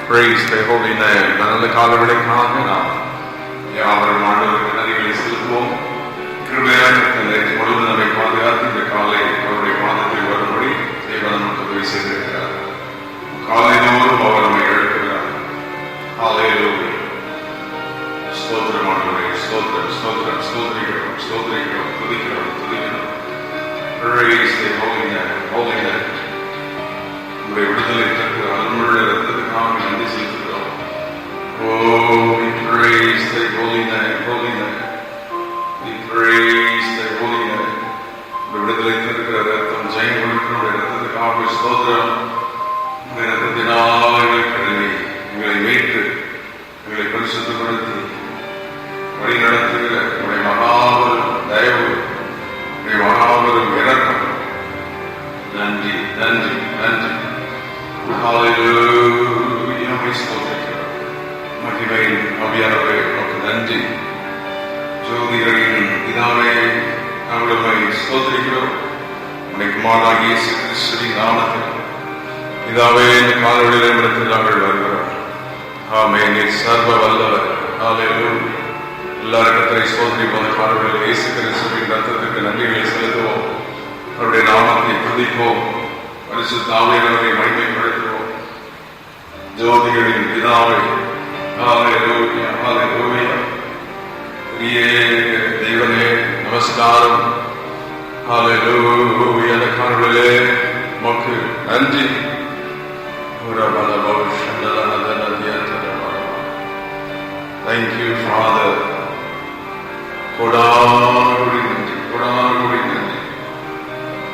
Praise the holy name. நல்ல காலவெளிக்காக நாம் யாவரும் ஆண்டவருக்கு நன்றிகளை செலுத்துவோம். கிருபையாக பொழுது நம்மை பாதுகாத்து இந்த காலை அவருடைய பாதத்தில் வரும்படி தேவன் நமக்கு உதவி செய்திருக்கிறார். காலைதோறும் அவர் நம்மை எழுப்புகிறார். ஹல்லேலூயா. ஸ்தோத்திரம் ஆண்டவரே, ஸ்தோத்திரம் ஸ்தோத்திரம் ஸ்தோத்திரிக்கிறோம் ஸ்தோத்திரிக்கிறோம் துதிக்கிறோம் துதிக்கிறோம். Praise the holy name, holy name. உங்களுடைய விடுதலை தருகிற அருளுள்ள இரத்தத்துக்காக நன்றி செலுத்துகிறோம். Oh, we praise the holy name, holy name. We praise the holy name. உங்களுடைய விடுதலை தருகிற இரத்தம் ஜெயம் கொடுக்கிற இரத்தத்துக்காக ஸ்தோத்திரம். உங்களுடைய இரத்தத்தினால் எங்களை கழுவி எங்களை மீட்டு எங்களை பரிசுத்தப்படுத்தி வழி நடத்துகிற உங்களுடைய மகாபெரும் தயவு, உங்களுடைய மகாபெரும் இரக்கம், நன்றி நன்றி நன்றி. ஹல்லேலூயா. மகிமையின் ஆவியானவரே உமக்கு நன்றி. ஜோதிகளின் பிதாவே நாங்கள் ஸ்தோத்திரிக்கிறோம். உம்முடைய குமாரனாகிய இயேசு கிறிஸ்துவின் நாமத்தில் பிதாவே இந்த காலவெளியிலே இடத்தில் நாங்கள் வருகிறோம். ஆமென். நீர் சர்வ வல்லவர். ஹல்லேலூயா. எல்லாரும் கர்த்தரை ஸ்தோத்திரிப்போம். காலவெளியிலே இயேசு கிறிஸ்துவின் ரத்தத்துக்கு நன்றிகளை செலுத்துவோம். அவருடைய நாமத்தை துதிப்போம். பரிசுத்த ஆவியானவரை மகிமைப்படுத்துவோம். ஜோதிகளின் பிதாவே ஹல்லேலூயா ஹல்லேலூயா. தேவனே நமஸ்காரம். ஹல்லேலூயா. இந்த காலவெளியிலே உமக்கு நன்றி. Thank you, Father. கொடானகுடி நன்றி, கொடானகுடி நன்றி,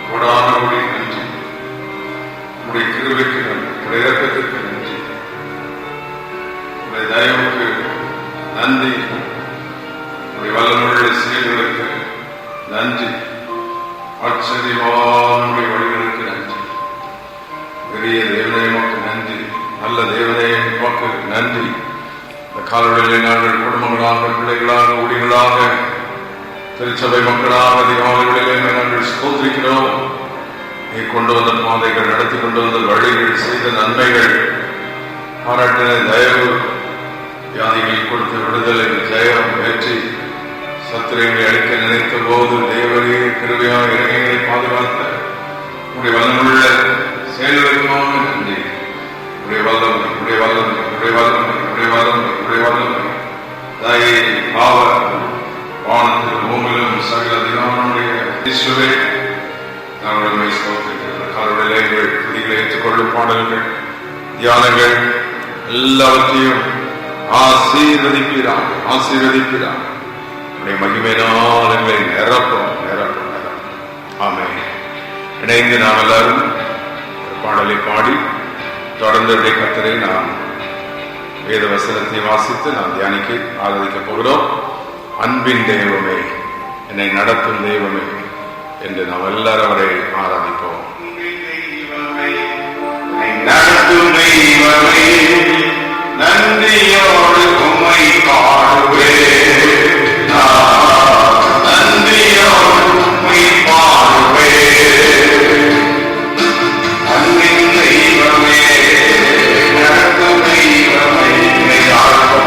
கொடானகுடி நன்றி. உடைய கிருபைக்கு நன்றி, உடைய இரக்கத்திற்கு நன்றி, உடைய தயவுக்கு நன்றி, உடைய வல்லமையுள்ள செயல்களுக்கு நன்றி, ஆச்சரியமான வழிகளுக்கு நன்றி. பெரிய தேவனே உமக்கு நன்றி, நல்ல தேவனே உமக்கு நன்றி. இந்த காலவெளியிலே நாங்கள் குடும்பங்களாக, பிள்ளைகளாக, ஊழியர்களாக, திருச்சபை மக்களாக அதிகாலைகளிலே நாங்கள் ஸ்தோத்திரிக்கிறோம். நீ கொண்டு வந்த பாதைகள், நடத்தி கொண்டு வந்த வழிகள், செய்த நன்மைகள், பாராட்டின தயவு, வியாதிகள் கொடுத்த விடுதலை, ஜெயம், வெற்றி, சத்திரங்களை அளிக்க நினைத்த போது தேவரே கிருபையாக இறங்கிகளை பாதுகாத்த உடைய வல்லமுள்ள செயல்களுக்காக நன்றி. உடைய வல்லமை, உடைய வல்லமை, உடைய வல்லமை, உடைய வல்லமை, உடைய வல்லமை, தயை, பாவ வானத்திலும் பூமியிலும் சகல அதிகாரமுடைய இயேசுவே நாங்கள் காலவெளியிலே எங்கள் துதிகளை ஏற்றுக்கொள்ளும் பாடல்கள், தியானங்கள் எல்லாவற்றையும் ஆசீர்வதிப்பீராக ஆசீர்வதிப்பீராக. உடைய மகிமையினால் எங்களை நிரப்பும் நிரப்பும் நிரப்பும். ஆமென். இணைந்து நாம் எல்லாரும் பாடலை பாடி தொடர்ந்து கர்த்தரை நாம் வேத வசனத்தை வாசித்து நாம் தியானிக்க ஆராதிக்கப் போகிறோம். அன்பின் தெய்வமே, என்னை நடத்தும் தெய்வமே என்று நாம் எல்லாரும் அவரை ஆராதிப்போம். நடத்தும் தெய்வமே, நன்றியோடு உம்மை பாடுவேன், நன்றியோடு உம்மை பாடுவேன். அன்பின் தெய்வமே, நடத்தும் தெய்வமே,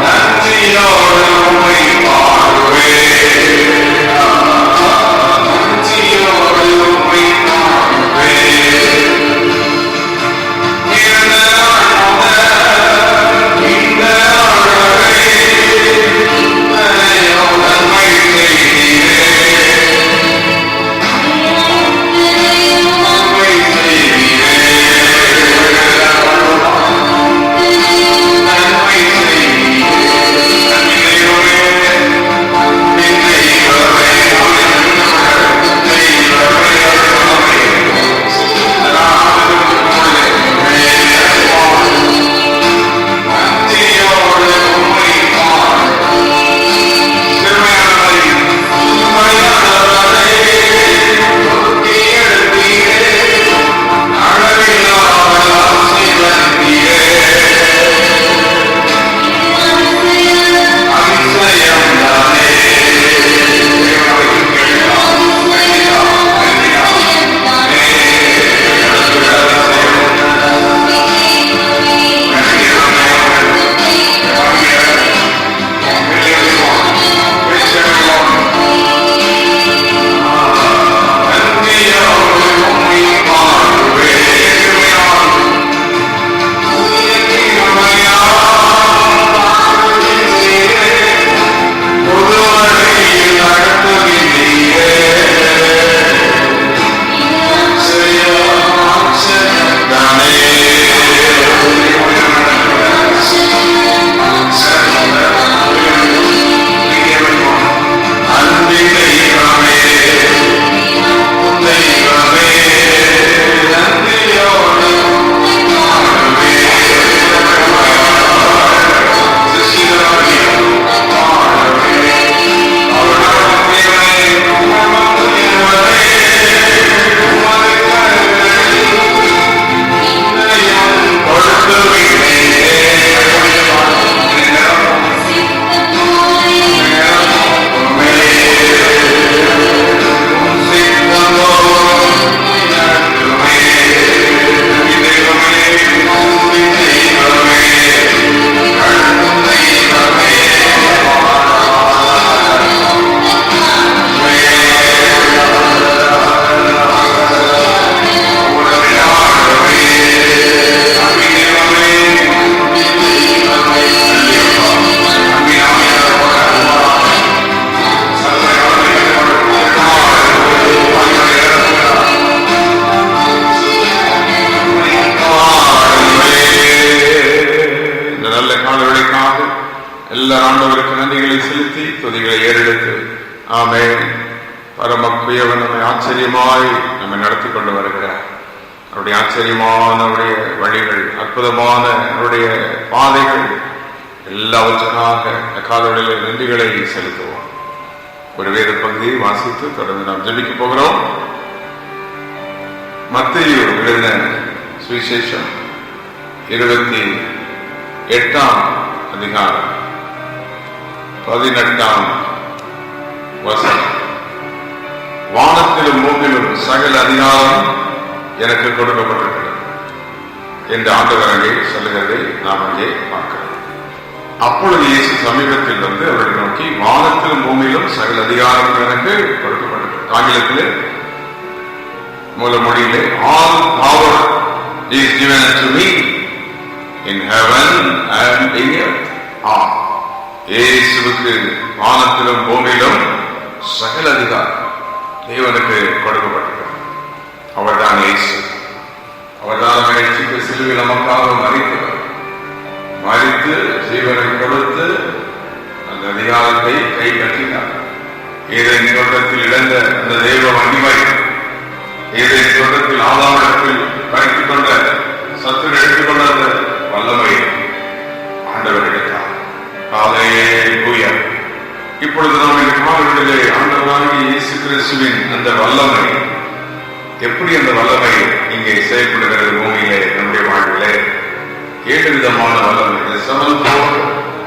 நன்றியோடு உம்மை பாடுவேன், நன்றியோடு உம்மை பாடுவேன். இந்த ஆண்டவருக்கு நன்றிகளை செலுத்தி துதிகளை ஏறெடுத்து ஆமென். பரமக்குயவன் நம்மை ஆச்சரியமாய் நம்மை நடத்தி கொண்டு வருகிறார். அவருடைய ஆச்சரியமான அவருடைய வழிகள், அற்புதமான அவருடைய பாதைகள் எல்லாவற்றுக்காக காலவெளியிலே நன்றிகளை செலுத்துவோம். ஒரு வேத பகுதியை வாசித்து தொடர்ந்து நாம் ஜெபிக்க போகிறோம். மத்தேயு எழுதின சுவிசேஷம் 28ஆம் அதிகாரம் 18ஆம் வசனம். வானத்திலும் பூமியிலும் சகல அதிகாரம் எனக்கு கொடுக்கப்பட்டிருக்கிறது என்று ஆண்டவர் அங்கே சொல்லுகிறதை நாம் அங்கே பார்க்கிறோம். அப்பொழுது இயேசு சமீபத்தில் வந்து அவர்களை நோக்கி, வானத்திலும் பூமியிலும் சகல அதிகாரம் எனக்கு கொடுக்கப்பட்டிருக்கிறது. ஆங்கிலத்திலே மூல மொழியிலே all power is given to me in heaven and in earth. இயேசுவுக்கு வானத்திலும் பூமியிலும் சகல அதிகாரம் தேவனுக்கு கொடுக்கப்பட்டிருக்கிறது. அவர்தான் இயேசு. அவர்தான் நம்மை சிலுவையில் நமக்காக மரித்து ஜீவனை கொடுத்து அந்த அதிகாரத்தை கை கட்டினார். ஏதேன் தோட்டத்தில் இழந்த அந்த தெய்வ மகிமை, ஏதேன் தோட்டத்தில் ஆதாரத்தில் கழித்துக் கொண்ட சத்து எடுத்துக்கொண்ட அந்த வல்லமை ஆண்டவர் எடுத்தார். ஹல்லேலூயா. இப்பொழுது நாம் இந்த காலங்களிலே ஆண்டவராகிய இயேசு கிறிஸ்துவின் அந்த வல்லமை, எப்படி அந்த வல்லமை இங்கே செயல்படுகிறது பூமியிலே, நம்முடைய வாழ்விலே 7 விதமான வல்லமை. The 7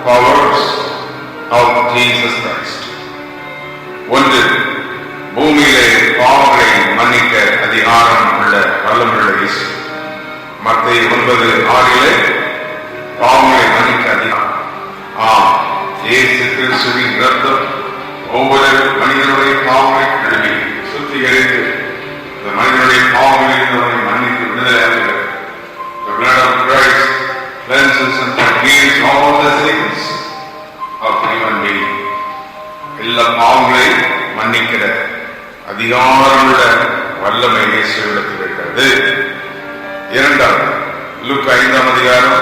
powers of Jesus Christ. 1, பூமியிலே பாவங்களை மன்னிக்க அதிகாரம் உள்ள வல்லமுள்ள இயேசு. மத்தேயு 9:6 பாவங்களை மன்னிக்க அதிகாரம். இயேசு கிறிஸ்துவின் இரத்தம் ஒவ்வொரு மனிதனுடைய பாவங்களை கழுவி சுத்திகரித்து இந்த மனிதனுடைய பாவங்களை மன்னித்து விடுதலையாகிறது. The blood of Christ cleanses and forgives all the sins of human being. எல்லா பாவங்களையும் மன்னிக்கிற அதிகாரமுள்ள வல்லமை இயேசுவிடத்தில் இருக்கிறது. 2, லூக்கா 5ஆம் அதிகாரம்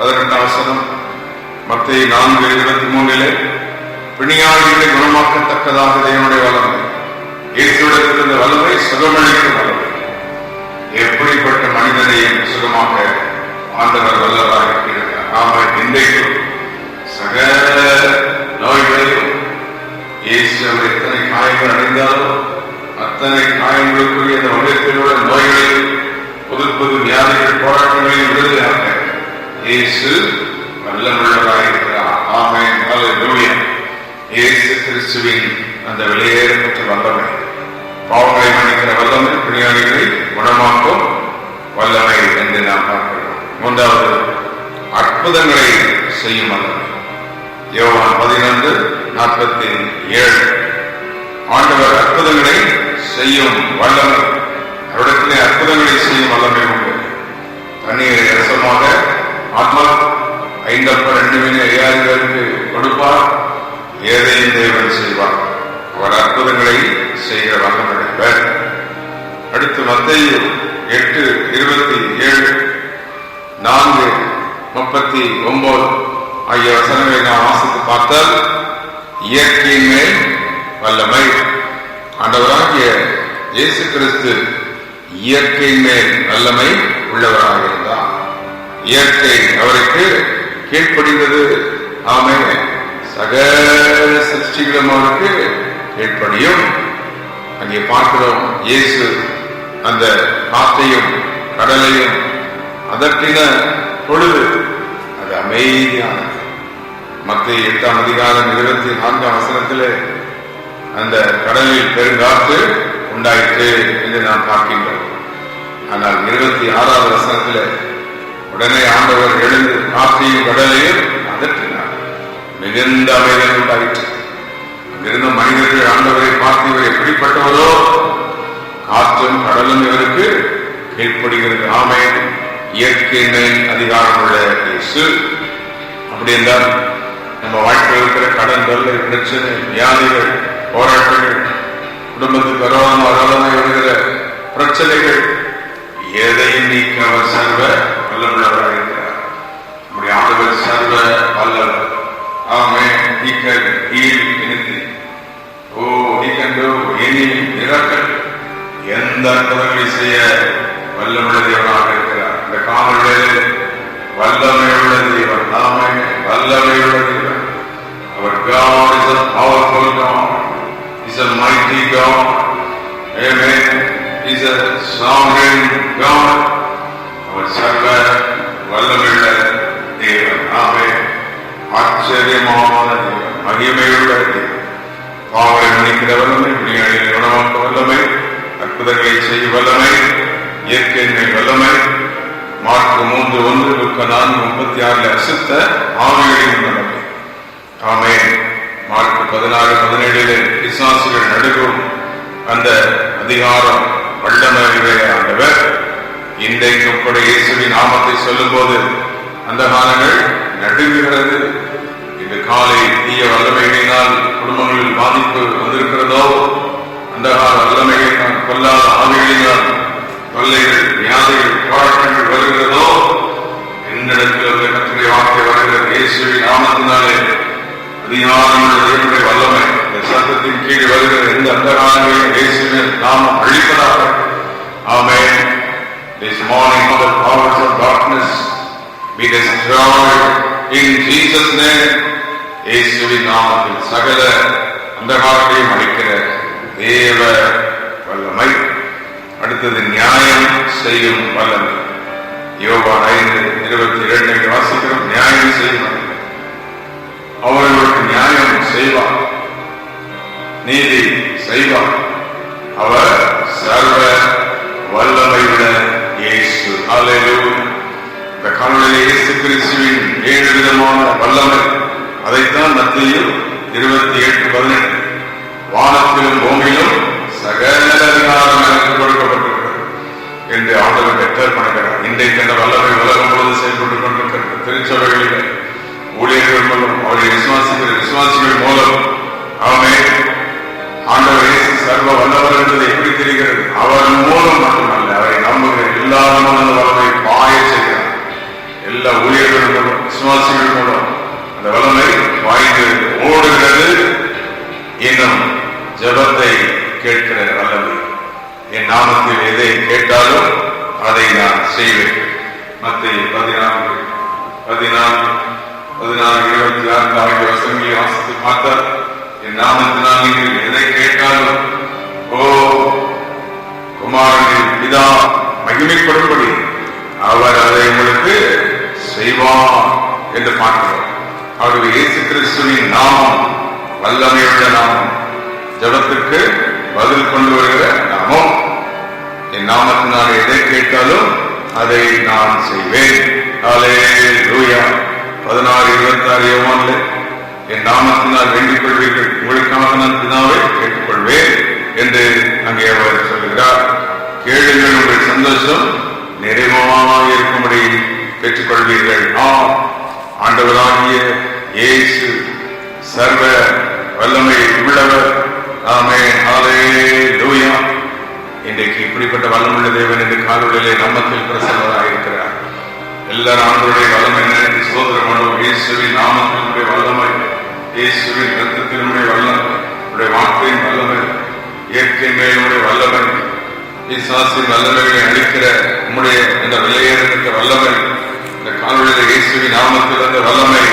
18ஆம் வசனம். மத்தேயு 4:23 பிணியாளிகளை குணமாக்கத்தக்கதாக தேவனுடைய வல்லமை. இயேசுவிடத்தில் இருந்த வல்லமை சுகமளிக்கும் வல்லமை. எப்படிப்பட்ட மனிதனையும் சுகமாக ஆண்டவர் வல்லவராக இருக்கிறார். ஆமாம், இன்றைக்கும் சகல நோய்களையும் இயேசு அவர் எத்தனை காயங்கள் அடைந்தாலோ அத்தனை காயங்களுக்குரிய அந்த உலகத்தில் உள்ள நோய்களையும் புது புது வியாதிகள் போராட்டங்களையும் விடுதலையாக இயேசு வல்லமுள்ளவராக இருக்கிறார். ஆமென், ஹல்லேலூயா. இயேசு கிறிஸ்துவின் அந்த வெளியேறப்பட்ட வல்லமை, பாவங்களை மன்னிக்கிற வல்லமை, பிணியாளிகளை குணமாக்கும் வல்லமை என்று நாம் பார்க்கிறோம். 3, அற்புதங்களை செய்யும் வல்லமை. யோவான் 11:47 ஆண்டவர் அற்புதங்களை செய்யும் வல்லமை. அவரிடத்திலே அற்புதங்களை செய்யும் வல்லமை உண்டு. தண்ணீரை ரசமாக ஆத்மா 5 பேருக்கு கொடுப்பார். ஏதையும் தேவன் செய்வார். அவர் அற்புதங்களை செய்கிற வல்லமையுடையவர். அடுத்து மத்தேயு 8:27 4:39 ஆகிய வசனங்களை நாம் வாசித்து பார்த்தால், இயற்கையின் மேல் வல்லமை. ஆண்டவராகிய இயேசு கிறிஸ்து இயற்கையின் மேல் வல்லமை உள்ளவராக இருந்தார். இயற்கை அவருக்கு கீழ்ப்படிந்தது. ஆமென். சகல சிருஷ்டிகளும் அவருக்கு கீழ்ப்படியும். அங்கே பார்க்கிறோம், இயேசு அந்த காற்றையும் கடலையும் அதற்கின பொழுது அது அமைதியானது. மத்தேயு 8ஆம் அதிகாரம் 24ஆம் வசனத்திலே அந்த கடலில் பெருங்காற்று உண்டாயிற்று என்று நாம் பார்க்கின்றோம். ஆனால் 26ஆவது வசனத்திலே உடனே ஆண்டவர் எழுந்து காற்றையும் கடலையும் அதற்றினார். மிகுந்த அமைதி உண்டாயிற்று. அங்கிருந்த மனிதர்கள் ஆண்டவரை பார்த்து, இவர் எப்படிப்பட்டவரோ, காற்றும் கடலும் இவருக்கு கீழ்ப்படுகிறது. ஆமென். இயற்கை மேல் அதிகாரம் உள்ள இயேசு. அப்படி என்றால் நம்ம வாழ்க்கையில் இருக்கிற கடன் தொல்லை, பிரச்சனை, வியாதிகள், போராட்டங்கள், குடும்பத்துக்கு வரோதனை வருகிற பிரச்சனைகள் எதையும் நீக்க அவர் சர்வ வல்லமுள்ளவராக இருக்கிறார். நம்முடைய ஆண்டவர் சர்வ வல்லவர். ஆமென். வல்லமையுள்ள தேவன். ஆமென். வல்லமையுள்ள தேவன். Our God is a powerful God. He's a mighty God. Amen. He's a sovereign God. அவர் சர்வ வல்லமையுள்ள தேவன். ஆமென். ஆச்சரியமான தேவன், மகிமையுள்ள தேவன். பாவங்களை மன்னிக்கிற வல்லமை, விஞ்ஞானிகளை குணமாக்க வல்லமை, அற்புதங்களை செய்ய வல்லமை, இயற்கையின்மை வல்லமை. மார்க்கு 3:1, லூக்கா 4:36 அசுத்த ஆவிகளின் வல்லமை. ஆமென். மார்க்கு 16:17 பிசாசுகள் நடுங்கும் அந்த அதிகாரம் வல்லமையுடைய ஆண்டவர். இன்றைக்கும் கூட இயேசுவின் நாமத்தை சொல்லும் போது அந்த காலங்கள் நடுங்குகிறது. இந்த காலை தீய வல்லமைகளினால் குடும்பங்களில் பாதிப்பு வந்திருக்கிறதோ, அந்த கால வல்லமைகளினால் கொல்லாத ஆவிகளினால் தொல்லைகள், வியாதிகள், போராட்டங்கள் வருகிறதோ, என்னிடத்தில் உள்ள கர்த்தருடைய வார்த்தை வருகிறது. இயேசுவின் நாமத்தினாலே அதிகாரமுடைய வல்லமை இந்த சத்தத்தின் கீழ் வருகிற எந்த அந்த காலங்களில் இயேசுவின் நாமம் அழிப்பதாக. ஆமென். This morning all the powers of darkness be destroyed in Jesus' name. இயேசுவின் நாமத்தில் சகல அந்தகாரத்தையும் அழிக்கிற தேவ வல்லமை. அடுத்தது நியாயம் செய்யும் வல்லமை. யோவான் 5:22 வாசிக்கிறோம். நியாயம் செய்யும் வல்லமை. அவர்களுக்கு நியாயம் செய்வார், நீதி செய்வார். அவர் சர்வ வல்லமையுள்ள இயேசு. அல்லேலூயா. இந்த காலையிலே இயேசு கிறிஸ்துவின் 7 விதமான வல்லமை, அதைத்தான் மத்தேயு 28:18 வானத்திலும் பூமியிலும் சகல அதிகாரம் எனக்கு கொடுக்கப்பட்டிருக்கிறது என்று ஆண்டவர் பெற்றர் பண்ணுகிறார். இன்றைக்கு அந்த வல்லமை உலகம் முழுவதும் செயல்பட்டுக் கொண்டிருக்கிறது. திருச்சபைகளில் ஊழியர்கள் மூலம், அவருடைய விசுவாசிகள் மூலம். ஆமென். ஆண்டவர் இயேசு சர்வ வல்லவர் என்பது எப்படி தெரிகிறது? அவர் மூலம் மட்டுமல்ல, அவரை நம்புகிற எல்லாரும் அந்த வல்லமை பாய செய்கிறார். எல்லா ஊழியர்கள் மூலம், விசுவாசிகள் மூலம் அந்த வல்லமை வாய்ந்து ஓடுகிறது. இன்னும் ஜெபத்தை கேட்கிற வல்லமை. என் நாமத்தில் எதை கேட்டாலும் அதை நான் செய்வேன். மத்தேயு 14:26 ஆகிய வசனங்களை வாசித்து பார்த்தார். என் நாமத்தினால் நீங்கள் எதை கேட்டாலும் குமாரனின் பிதா மகிமைப்படும்படி அவர் அதை உங்களுக்கு செய்வார் என்று பார்க்கிறோம். அவருடைய இயேசு கிறிஸ்துவின் நாமம் வல்லமையுள்ள நாமம், ஜெபத்திற்கு பதில் கொண்டு வருகிற நாமம். என் நாமத்தினால் எதை கேட்டாலும் அதை நான் செய்வேன். அல்லேலூயா. 16:26 யோவானிலே என் நாமத்தினால் வேண்டிக் கொள்வீர்கள், உங்களுக்காக நான் பிதாவை கேட்டுக்கொள்வேன் என்று அங்கே அவர் சொல்லுகிறார். கேளுங்கள், உங்கள் சந்தோஷம் நிறைவாக இருக்கும்படி பெற்றுக்கொள்வீர்கள். ஆண்டவராகிய இயேசு சர்வ வல்லமை உள்ளவர். ஆமென். அல்லேலூயா. இன்றைக்கு இப்படிப்பட்ட வல்லமுள்ள தேவன் என்று காலையிலே நம்மத்தில் பிரசன்னராக இருக்கிறார். எல்லாரும் ஆண்டவருடைய வல்லமை நினைத்து சோதரமனும். இயேசுவின் நாமத்தினுடைய வல்லமை, இயேசுவின் ரத்தத்தினுடைய வல்லமை, உடைய வார்த்தையின் வல்லமை, இயற்கை மேலுடைய வல்லமை, பிசாசின் வல்லமைகளை அளிக்கிற உம்முடைய இந்த விலையேறுகிற வல்லமை, இந்த காலையிலே இயேசுவின் நாமத்தில் அந்த வல்லமை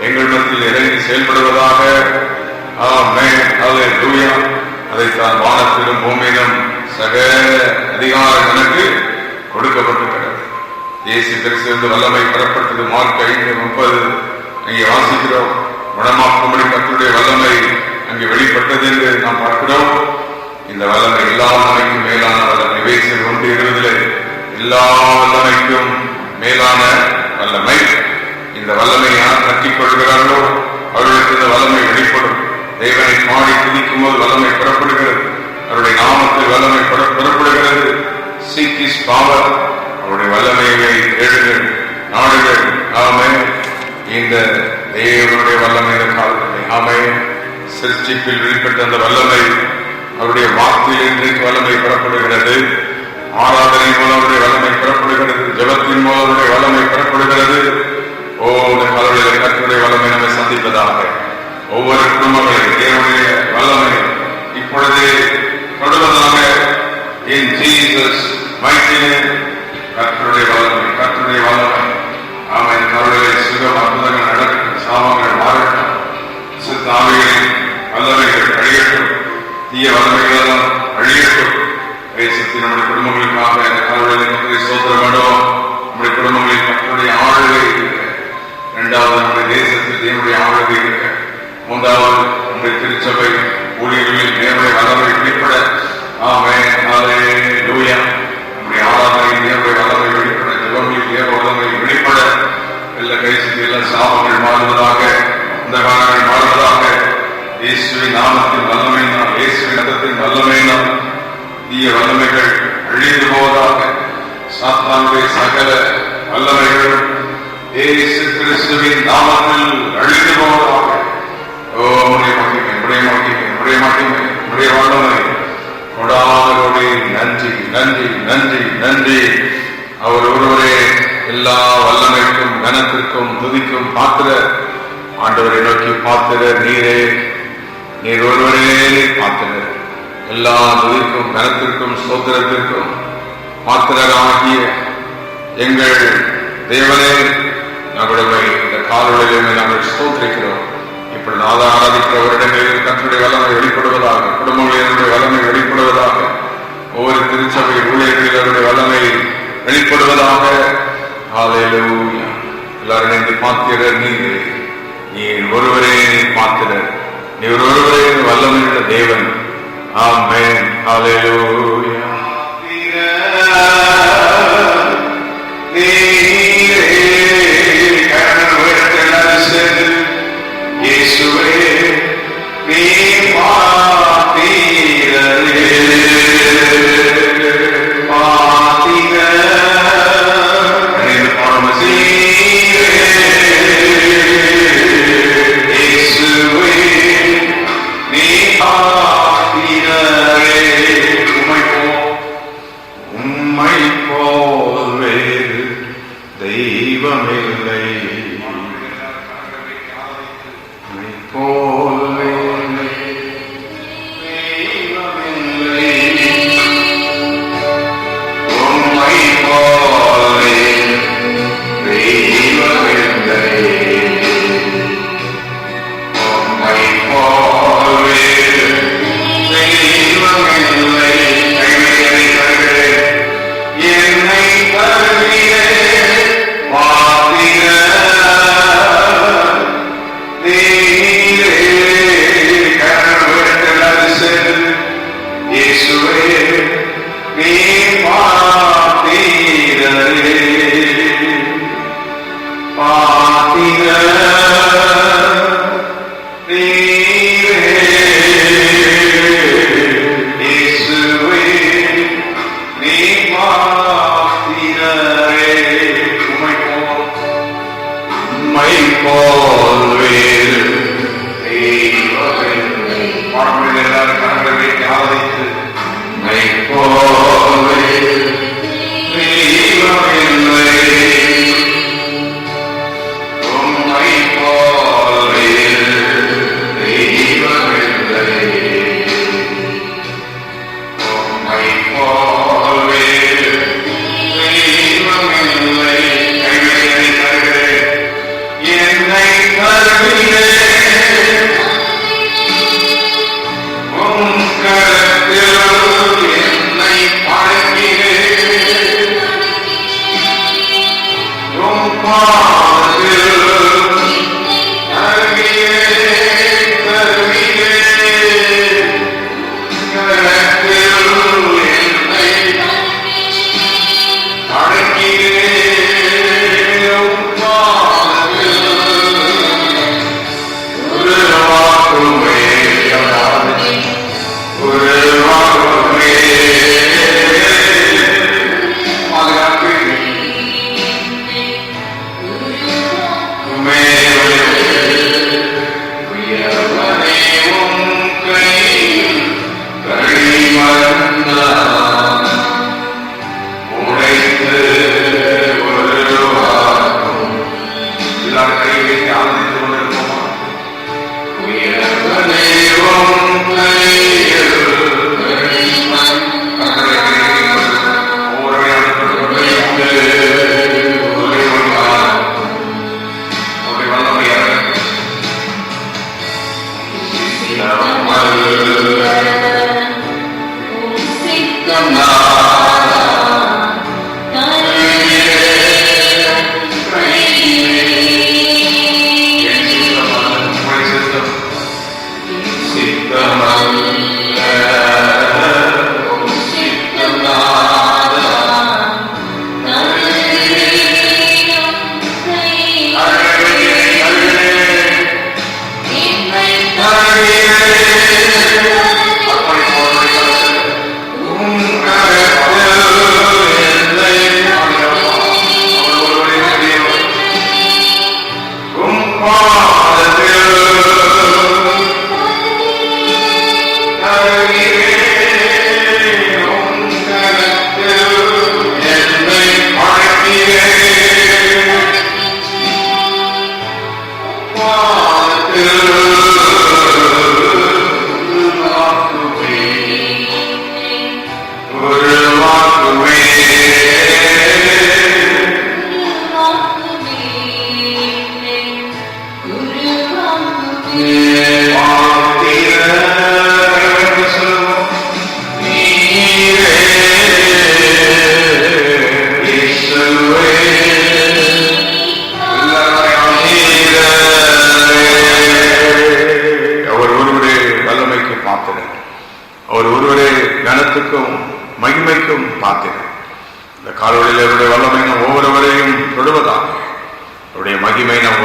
எங்கள் மத்தியில் இறங்கி செயல்படுவதாக. ஆமென். அல்லேலூயா. அதைத்தான் வானத்திலும் பூமியிலும் சகல அதிகாரம் எனக்கு கொடுக்கப்பட்டிருக்கிறது. இயேசு கிறிஸ்து வல்லமை பெறப்பட்டது. மார்க் 5:30 அங்கே வாசிக்கிறோம். குணமாக்கும்படி கர்த்தருடைய வல்லமை அங்கே வெளிப்பட்டது என்று நாம் பார்க்கிறோம். இந்த வல்லமை எல்லா வல்லமைக்கும் மேலான வல்லமை. எபேசியர் 1:20 எல்லா வல்லமைக்கும் மேலான வல்லமை. இந்த வல்லமை யார் கட்டிக் கொள்கிறார்களோ அவர்களுக்கு இந்த வல்லமை வெளிப்படும். தேவனை பாடி துதிக்கும் போது வல்லமை பெறப்படுகிறது. அவருடைய நாமத்தில் வல்லமை பெறப்படுகிறது. Seek His power. அவருடைய வல்லமையை தேடுங்கள், நாடுகள். ஆமென். இந்த தேவனுடைய வல்லமை காலத்திலே ஆமென். சிருஷ்டிப்பில் வெளிப்பட்ட அந்த வல்லமை அவருடைய வார்த்தையில் இன்றைக்கு வல்லமை பெறப்படுகிறது. ஆராதனை மூலம் அவருடைய வல்லமை பெறப்படுகிறது. ஜெபத்தின் மூலம் அவருடைய வல்லமை பெறப்படுகிறது. அவருடைய கர்த்தருடைய வல்லமை நம்மை சந்திப்பதாக. ஒவ்வொரு குடும்பங்களையும் தேவனுடைய வல்லமை இப்பொழுது தொடுவதாக. In Jesus' mighty name. கர்த்தருடைய வல்லமை, கர்த்தருடைய வல்லமை இரண்டாவது நம்முடைய தேசத்தில் தேவனுடைய ஆளுகை இருக்க, மூன்றாவது நம்முடைய திருச்சபை ஊழியர்களில் தேவனுடைய வல்லமை வெளிப்பட. ஆமென், ஹல்லேலூயா. நம்முடைய ஆராதனை தேவனுடைய வல்லமை வெளிப்பட, ஜெபங்களில் தேவ வல்லமை வெளிப்பட. எல்லா கைசிக்கு எல்லா சாபங்கள் மாறுவதாக, இந்த காலங்கள் மாறுவதாக. இயேசுவின் நாமத்தின் வல்லமையினால், இயேசுவின் ரத்தத்தின் வல்லமையினால் தீய வல்லமைகள் அழிந்து போவதாக. சாத்தானுடைய சகல வல்லமைகள் இயேசு கிறிஸ்துவின் நாமத்தில் அழிந்து போவதாக. ஓ உடைய மகிமை, உடைய மகிமை, உடைய மகிமை, உடைய வல்லமை கொடாதோடு நன்றி, நன்றி, நன்றி, நன்றி. அவர் ஒருவரே எல்லா வல்லமைக்கும் கனத்திற்கும் துதிக்கும் பாத்திரர். ஆண்டவரை நோக்கி பாத்திரர் நீரே, நீர் ஒருவரே பாத்திரர். எல்லா துதிக்கும் கனத்திற்கும் ஸ்தோத்திரத்திற்கும் பாத்திரராகிய எங்கள் தேவனே, நம்முடைய இந்த காலொழியுமே நாங்கள் ஸ்தோத்திரிக்கிறோம். இப்படி நாத ஆராதிக்கிற வருடங்களில் கர்த்தருடைய வல்லமை வெளிப்படுவதாக, குடும்பங்களினுடைய வல்லமை வெளிப்படுவதாக, ஒவ்வொரு திருச்சபை ஊழியர்களுடைய வல்லமை வெளிப்படுவதாக. ஹல்லேலூயா. எல்லாரும் இணைந்து பாத்திரர் நீரே, நீர் ஒருவரே நீர் பாத்திரர், நீர் ஒருவரே வல்லமையுள்ள தேவன். ஆமென், ஹல்லேலூயா. இயேசுவே நீ பாத்திரரே,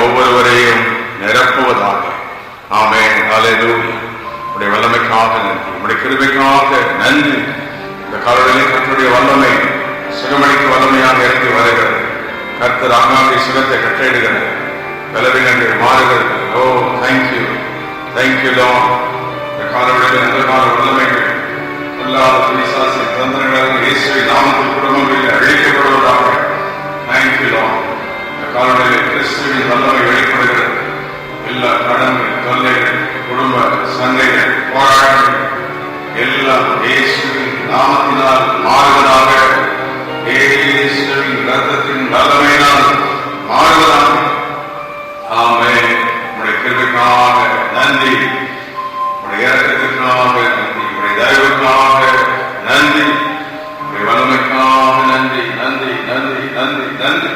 ஒவ்வொருவரையும் நிரப்புவதாக. ஆமென். ஹல்லேலூயா. உடைய வல்லமைக்காக நன்றி, உடைய கிருபைக்காக நன்றி. இந்த காலையிலே கர்த்தருடைய வல்லமை சுகமளிக்க வல்லமையாக இறங்கி வருகிறது. கர்த்தர் ஆங்காங்கே சுகத்தை கட்டளையிடுகிறது, பலவீனங்கள் மாறுகிறது. ஓ தேங்க்யூ, தேங்க்யூ லார்ட். இந்த காலையிலே நல்ல கால வல்லமைகள் அல்லாத பிசாசின் தந்திரங்களாக இயேசுவின் நாமத்தில் குடும்பங்களில் அழிக்கப்படுவதாக. Thank you Lord. இந்த காலையிலே கிறிஸ்துவின் வல்லமை வெளிப்படுகிறது. எல்லா கடன்கள், தொல்லைகள், குடும்ப சண்டைகள், போராட்டங்கள் எல்லாம் இயேசுவின் நாமத்தினால் மாறுவதாக. இயேசுவின் இரத்தத்தின் வல்லமையினால் மாறுவதாக. ஆமென். உம்முடைய கிருபைக்காக நன்றி, உம்முடைய இரக்கத்திற்காக நன்றி, உம்முடைய தயவுக்காக நன்றி, உம்முடைய வல்லமைக்காக நன்றி, நன்றி, நன்றி, நன்றி, நன்றி.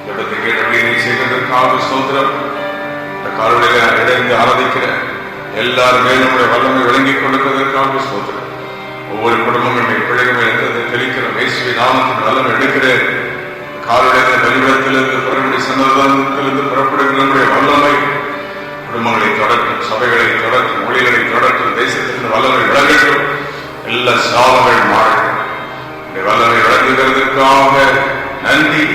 ஜெபத்தை கேட்டபடி நீ செய்வதற்காக ஸ்தோத்திரம். இந்த காலையிலே இணைந்து ஆராதிக்கிற எல்லாருமே நம்முடைய வல்லமை விளங்கிக் கொண்டிருப்பதற்காக ஸ்தோத்திரம். ஒவ்வொரு குடும்பங்களுமே பிள்ளைகளுமே எந்தத்தை தெளிக்கிற இயேசுவின் நாமத்தின் வல்லமை எடுக்கிறேன். காலையிலே பலிபீடத்திலிருந்து புறப்படி சன்னதத்திலிருந்து புறப்படுகிற நம்முடைய வல்லமை குடும்பங்களை தொடர்க்கும், சபைகளை தொடர்க்கும், மொழிகளை தொடர்க்கும், தேசத்திலிருந்து வல்லமை விளங்கட்டும். எல்லா சாபங்கள் மாறட்டும். வல்லமை விளங்குகிறதற்காக நன்றி.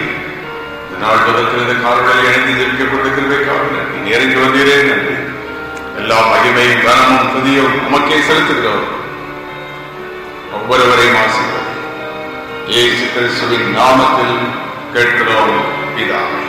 இந்த நாள் தொடர்ந்து காலையில் இணைந்து ஜெபிக்கப்பட்டிருக்கிறதற்காக நன்றி. நெருங்கி வந்தீரே நன்றி. எல்லா மகிமையும் கனமும் துதியும் உமக்கே செலுத்துகிறோம். ஒவ்வொருவரையும் ஆசீர்வதி. இயேசு கிறிஸ்துவின் நாமத்தில் கேட்கிறோம் பிதாவே.